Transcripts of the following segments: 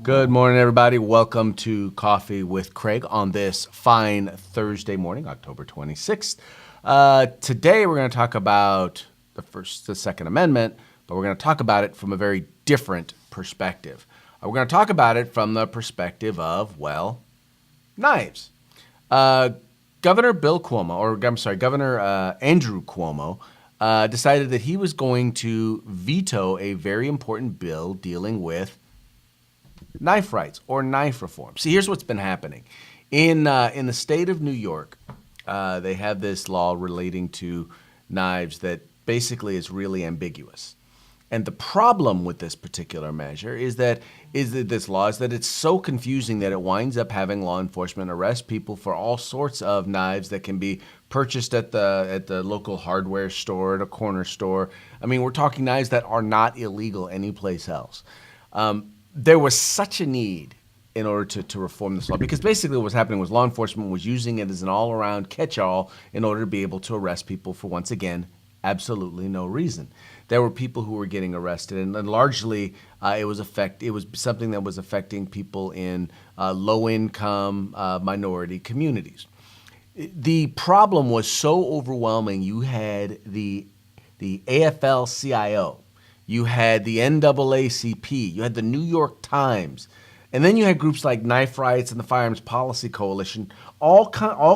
Good morning, everybody. Welcome to Coffee with Craig on this fine Thursday morning, October 26th. Today, we're going to talk about the Second Amendment, but we're going to talk about it from a very different perspective. We're going to talk about it from the perspective of, well, knives. Governor Andrew Cuomo decided that he was going to veto a very important bill dealing with knife rights or knife reform. See, here's what's been happening. In the state of New York, they have this law relating to knives that basically is really ambiguous. And the problem with this particular measure is that it's so confusing that it winds up having law enforcement arrest people for all sorts of knives that can be purchased at the local hardware store, at a corner store. I mean, we're talking knives that are not illegal anyplace else. There was such a need in order to reform this law, because basically what was happening was law enforcement was using it as an all-around catch-all in order to be able to arrest people for, once again, absolutely no reason. There were people who were getting arrested, and largely it was something that was affecting people in low-income minority communities. The problem was so overwhelming. You had the AFL-CIO. You had the NAACP, you had the New York Times, and then you had groups like Knife Rights and the Firearms Policy Coalition, all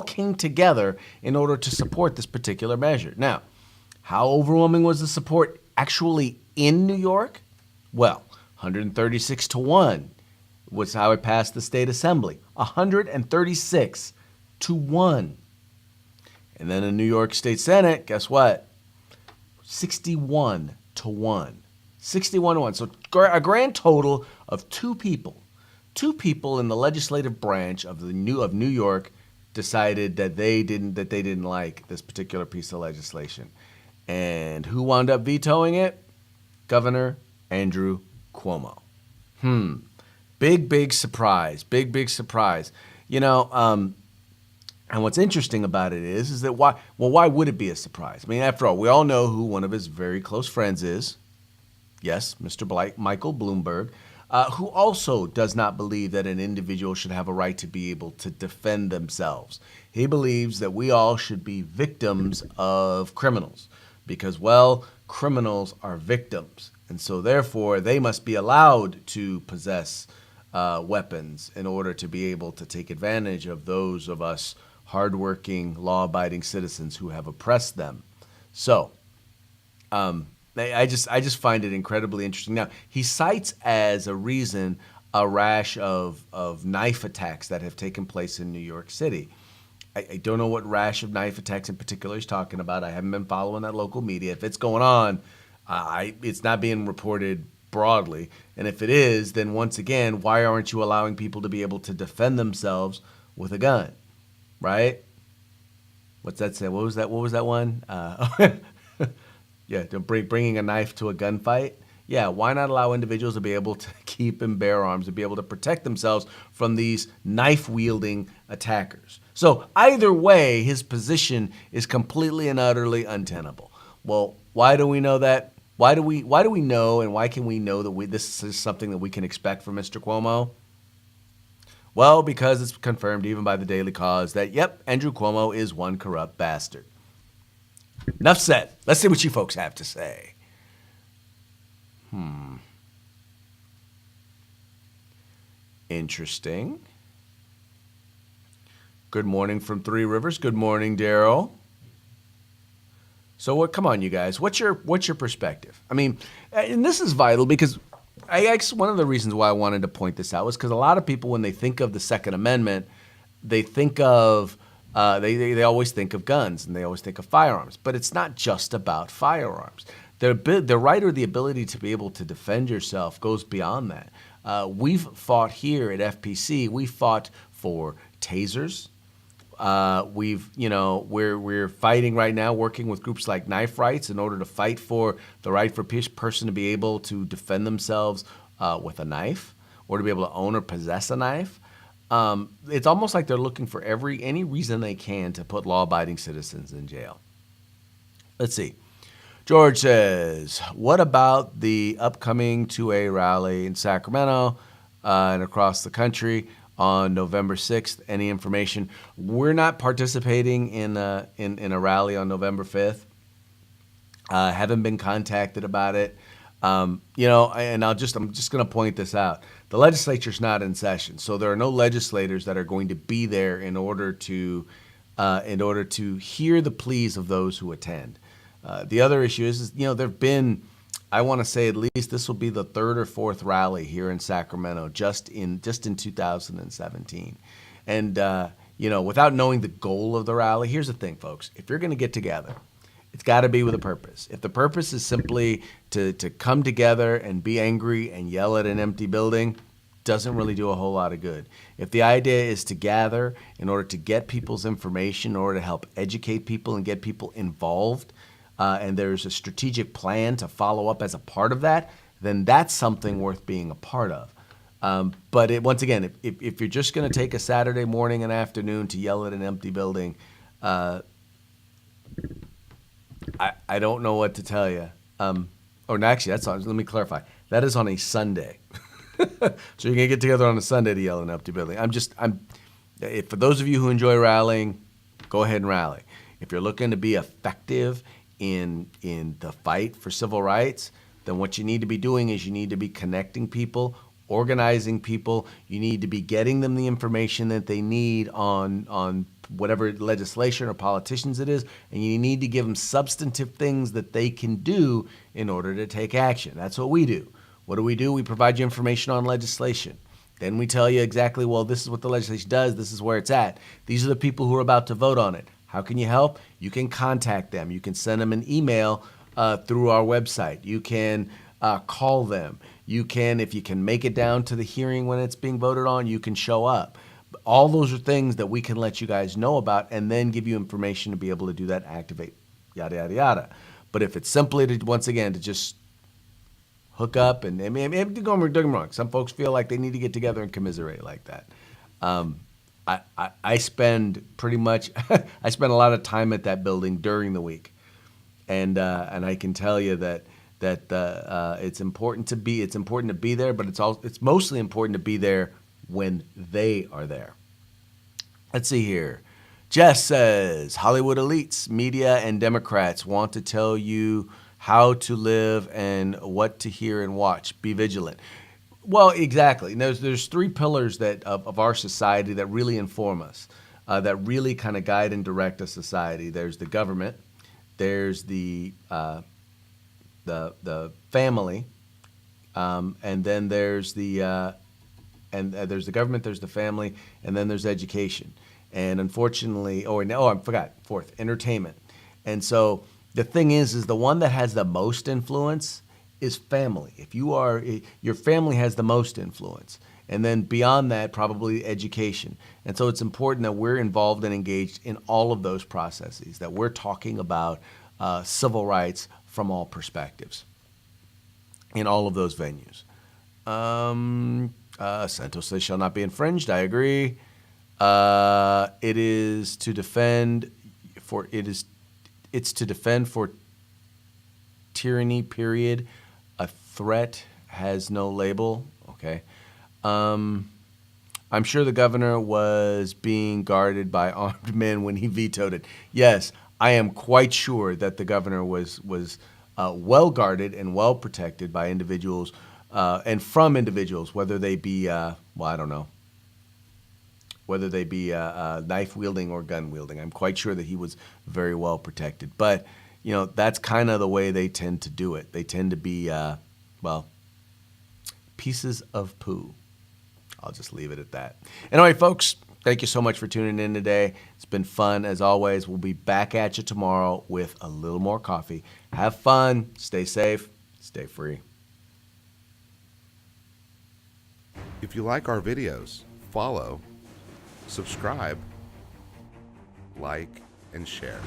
came together in order to support this particular measure. Now, how overwhelming was the support actually in New York? Well, 136-1 was how it passed the state assembly. 136-1. And then in New York State Senate, guess what? 61-1. 61-1. So a grand total of two people in the legislative branch of New York decided that they didn't like this particular piece of legislation. And who wound up vetoing it? Governor Andrew Cuomo. Big surprise. Big surprise. You know, and what's interesting about it is that why would it be a surprise? I mean, after all, we all know who one of his very close friends is. Yes, Mr. Michael Bloomberg, who also does not believe that an individual should have a right to be able to defend themselves. He believes that we all should be victims of criminals because, well, criminals are victims. And so, therefore, they must be allowed to possess weapons in order to be able to take advantage of those of us hardworking, law-abiding citizens who have oppressed them. So, I just find it incredibly interesting. Now, he cites as a reason a rash of knife attacks that have taken place in New York City. I don't know what rash of knife attacks in particular he's talking about. I haven't been following that local media. If it's going on, it's not being reported broadly. And if it is, then once again, why aren't you allowing people to be able to defend themselves with a gun? Right? What's that say? What was that one? Yeah, bringing a knife to a gunfight. Yeah, why not allow individuals to be able to keep and bear arms, to be able to protect themselves from these knife-wielding attackers? So either way, his position is completely and utterly untenable. Well, why do we know that? Why do we know, and why can we know that this is something that we can expect from Mr. Cuomo? Well, because it's confirmed even by the Daily Cause that, yep, Andrew Cuomo is one corrupt bastard. Enough said. Let's see what you folks have to say. Interesting. Good morning from Three Rivers. Good morning, Daryl. So come on, you guys. What's your perspective? I mean, and this is vital because one of the reasons why I wanted to point this out was because a lot of people, when they think of the Second Amendment, they think of they always think of guns and they always think of firearms. But it's not just about firearms. The right or the ability to be able to defend yourself goes beyond that. We've fought here at FPC. We fought for tasers. We're fighting right now, working with groups like Knife Rights in order to fight for the right for a person to be able to defend themselves with a knife or to be able to own or possess a knife. It's almost like they're looking for any reason they can to put law-abiding citizens in jail. Let's see. George says, what about the upcoming 2A rally in Sacramento and across the country on November 6th? Any information? We're not participating in a rally on November 5th. Haven't been contacted about it. And I'm just going to point this out. The legislature's not in session, so there are no legislators that are going to be there in order to hear the pleas of those who attend. The other issue is there've been, I want to say at least this will be the third or fourth rally here in Sacramento just in 2017. And without knowing the goal of the rally, here's the thing, folks. If you're going to get together, it's got to be with a purpose. If the purpose is simply to come together and be angry and yell at an empty building, doesn't really do a whole lot of good. If the idea is to gather in order to get people's information, in order to help educate people and get people involved, and there's a strategic plan to follow up as a part of that, then that's something worth being a part of. But once again, if you're just going to take a Saturday morning and afternoon to yell at an empty building, I don't know what to tell you. Actually, let me clarify. That is on a Sunday. So you're going to get together on a Sunday to yell at an empty building. For those of you who enjoy rallying, go ahead and rally. If you're looking to be effective in the fight for civil rights, then what you need to be doing is you need to be connecting people, organizing people. You need to be getting them the information that they need on whatever legislation or politicians it is, and you need to give them substantive things that they can do in order to take action. That's what we do. What do? We provide you information on legislation. Then we tell you exactly, well, this is what the legislation does, this is where it's at. These are the people who are about to vote on it. How can you help? You can contact them. You can send them an email through our website. You can call them. You can, if you can make it down to the hearing when it's being voted on, you can show up. All those are things that we can let you guys know about and then give you information to be able to do that, activate, yada, yada, yada. But if it's simply to, once again, to just hook up and don't get me wrong, some folks feel like they need to get together and commiserate like that. I spend pretty much I spend a lot of time at that building during the week, and I can tell you that it's important to be there, but it's mostly important to be there when they are there. Let's see here. Jess says Hollywood elites, media, and Democrats want to tell you how to live and what to hear and watch. Be vigilant. Well, exactly. There's three pillars of our society that really inform us, that really kind of guide and direct a society. There's the government, there's the family, and then there's there's the government, there's the family, and then there's education. And unfortunately, I forgot, fourth, entertainment. And so the thing is the one that has the most influence is family. Your family has the most influence. And then beyond that, probably education. And so it's important that we're involved and engaged in all of those processes, that we're talking about civil rights from all perspectives in all of those venues. Santos says shall not be infringed. I agree. It's to defend for tyranny, period. A threat has no label. Okay. I'm sure the governor was being guarded by armed men when he vetoed it. Yes, I am quite sure that the governor was well guarded and well protected by individuals and from individuals, whether they be, I don't know, whether they be knife wielding or gun wielding. I'm quite sure that he was very well protected. But, that's kind of the way they tend to do it. They tend to be, pieces of poo. I'll just leave it at that. Anyway, folks, thank you so much for tuning in today. It's been fun, as always. We'll be back at you tomorrow with a little more coffee. Have fun. Stay safe. Stay free. If you like our videos, follow, subscribe, like, and share.